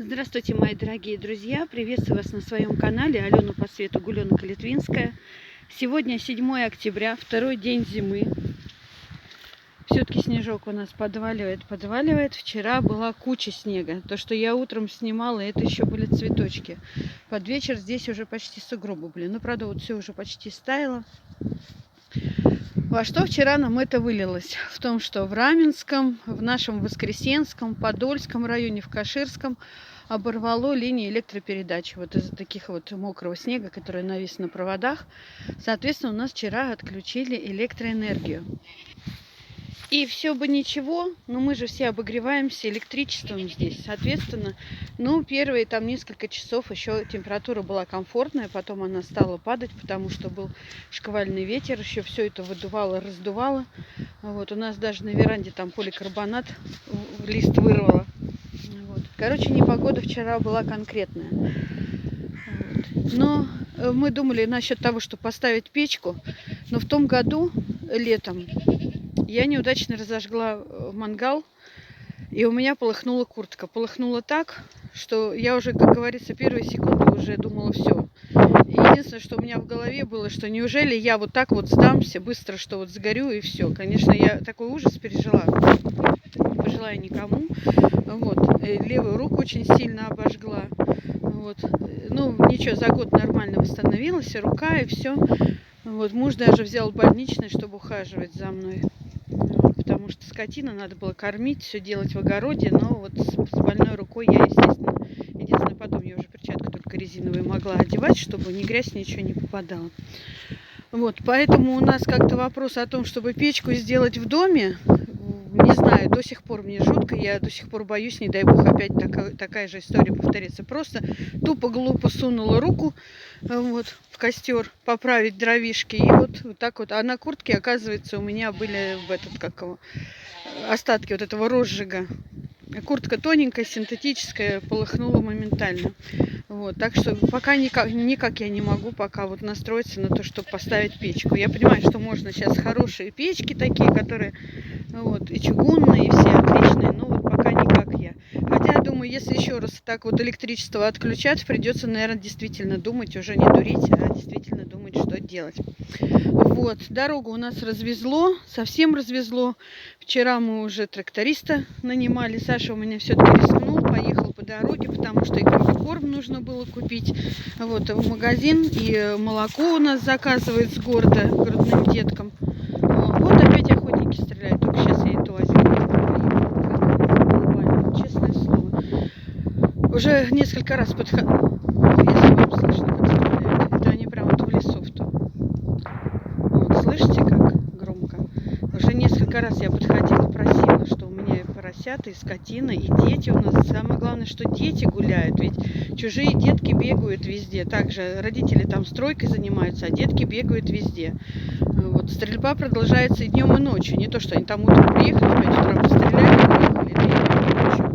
Здравствуйте, мои дорогие друзья! Приветствую вас на своем канале Алена по свету Гуленка Литвинская. Сегодня 7 октября, второй день зимы. Все-таки снежок у нас подваливает. Вчера была куча снега. То, что я утром снимала, это еще были цветочки. Под вечер здесь уже почти сугробы были. Ну, правда, вот все уже почти стаяло. Во что вчера нам это вылилось? В том, что в Раменском, в нашем Воскресенском, Подольском районе, в Каширском оборвало линии электропередач. Вот из-за таких вот мокрого снега, который навис на проводах. Соответственно, у нас вчера отключили электроэнергию. И все бы ничего, но мы же все обогреваемся электричеством здесь. Соответственно, первые там несколько часов еще температура была комфортная, потом она стала падать, потому что был шквальный ветер, еще все это выдувало, раздувало. Вот, у нас даже на веранде там поликарбонат лист вырвало. Вот. Короче, непогода вчера была конкретная. Вот. Но мы думали насчет того, что поставить печку, но в том году, летом, я неудачно разожгла мангал, и у меня полыхнула куртка. Полыхнула так, что я уже, как говорится, первые секунды уже думала все. Единственное, что у меня в голове было, что неужели я вот так вот сдамся быстро, что вот сгорю и все. Конечно, я такой ужас пережила. Не пожелаю никому. Вот. Левую руку очень сильно обожгла. Вот. Ну, ничего, за год нормально восстановилась, и рука, и все. Вот. Муж даже взял больничный, чтобы ухаживать за мной. Потому что скотина надо было кормить, все делать в огороде, но вот с больной рукой я, естественно, единственное, потом я уже перчатку только резиновые могла одевать, чтобы ни грязь, ничего не попадало. Вот, поэтому у нас как-то вопрос о том, чтобы печку сделать в доме, не знаю, до сих пор мне жутко, я до сих пор боюсь, не дай бог, опять такая же история повторится. Просто тупо глупо сунула руку вот, в костер поправить дровишки, и вот так вот. А на куртке, оказывается, у меня были остатки вот этого розжига. Куртка тоненькая, синтетическая, полыхнула моментально. Вот, так что пока никак я не могу пока вот настроиться на то, чтобы поставить печку. Я понимаю, что можно сейчас хорошие печки такие, которые вот, и чугунные, и все отличные, но вот пока никак я. Хотя, думаю, если еще раз так вот электричество отключать, придется, наверное, действительно думать, уже не дурить, а действительно думать, что делать. Вот, дорогу у нас развезло, совсем развезло. Вчера мы уже тракториста нанимали. Саша у меня все-таки рискнул, поехал по дороге, потому что и комбикорм нужно было купить вот, в магазин. И молоко у нас заказывает с города грудным деткам. Вот опять охотники стреляют. Только сейчас я и то возьму. Честное слово. Уже несколько раз подходила. Если вам слышно, как стреляют. Это они прям вот в лесу в том. Вот, слышите, как громко? Уже несколько раз я подходила, просила, что у меня и поросята, и скотина, и дети у нас. Самое главное, что дети гуляют, ведь чужие детки бегают везде. Также родители там стройкой занимаются, а детки бегают везде. Вот, стрельба продолжается и днем, и ночью. Не то, что они там утром приехали, в 5 утра постреляли, приехали, да и ночью.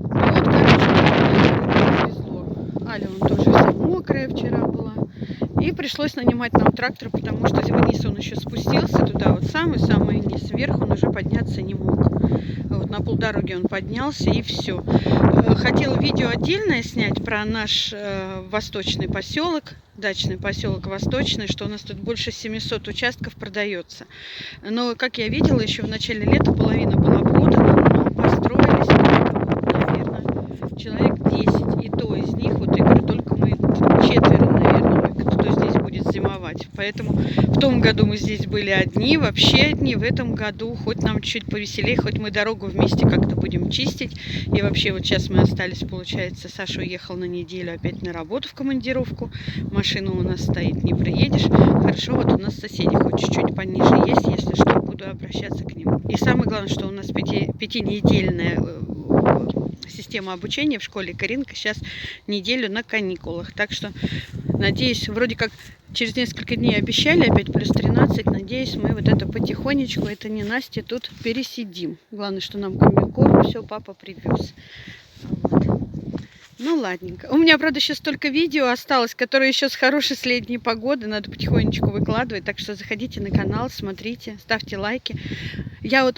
Ну вот, короче, повезло. Аля, он тоже вся мокрая вчера была. И пришлось нанимать нам трактор, потому что вниз он еще спустился туда, вот самый-самый низ. Вверх он уже подняться не мог. Вот на полдороги он поднялся, и все. Хотела видео отдельное снять про наш восточный поселок, дачный поселок Восточный, что у нас тут больше 700 участков продается. Но, как я видела, еще в начале лета половина была продана, но построились, наверное, человек 10. И то из них, вот я говорю, только мы четверо, наверное, кто здесь будет зимовать. Поэтому в том году мы здесь были одни, вообще одни. В этом году хоть нам чуть повеселее, хоть мы дорогу вместе как-то будем чистить. И вообще вот сейчас мы остались, получается, Саша уехал на неделю опять на работу в командировку. Машина у нас стоит, не приедешь. Хорошо, вот у нас соседи хоть чуть-чуть пониже есть, если что, буду обращаться к ним. И самое главное, что у нас пятинедельная система обучения в школе. Каринка сейчас неделю на каникулах. Так что, надеюсь, вроде как через несколько дней обещали опять плюс 13. Надеюсь, мы вот это потихонечку, это не Настя, тут пересидим. Главное, что нам комбикорм все папа привез. Вот. Ну ладненько. У меня, правда, еще столько видео осталось, которые еще с хорошей с летней погоды. Надо потихонечку выкладывать. Так что заходите на канал, смотрите, ставьте лайки.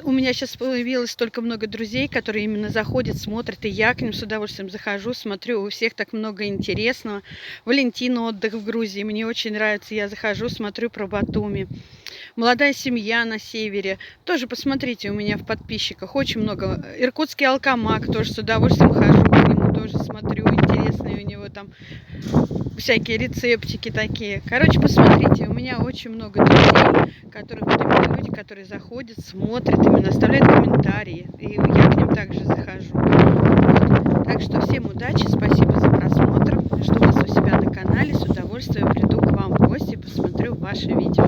У меня сейчас появилось столько много друзей, которые именно заходят, смотрят. И я к ним с удовольствием захожу, смотрю. У всех так много интересного. Валентина, отдых в Грузии. Мне очень нравится. Я захожу, смотрю про Батуми. Молодая семья на севере. Тоже посмотрите, у меня в подписчиках очень много. Иркутский алкомаг, тоже с удовольствием хожу к нему, тоже смотрю. Интересные у него там всякие рецептики такие. Короче, посмотрите, у меня очень много друзей, которые вот именно люди, которые заходят, смотрят, именно оставляют комментарии. И я к ним также захожу. Вот. Так что всем удачи, спасибо за просмотр. Жду вас у себя на канале. С удовольствием приду к вам в гости, посмотрю ваши видео.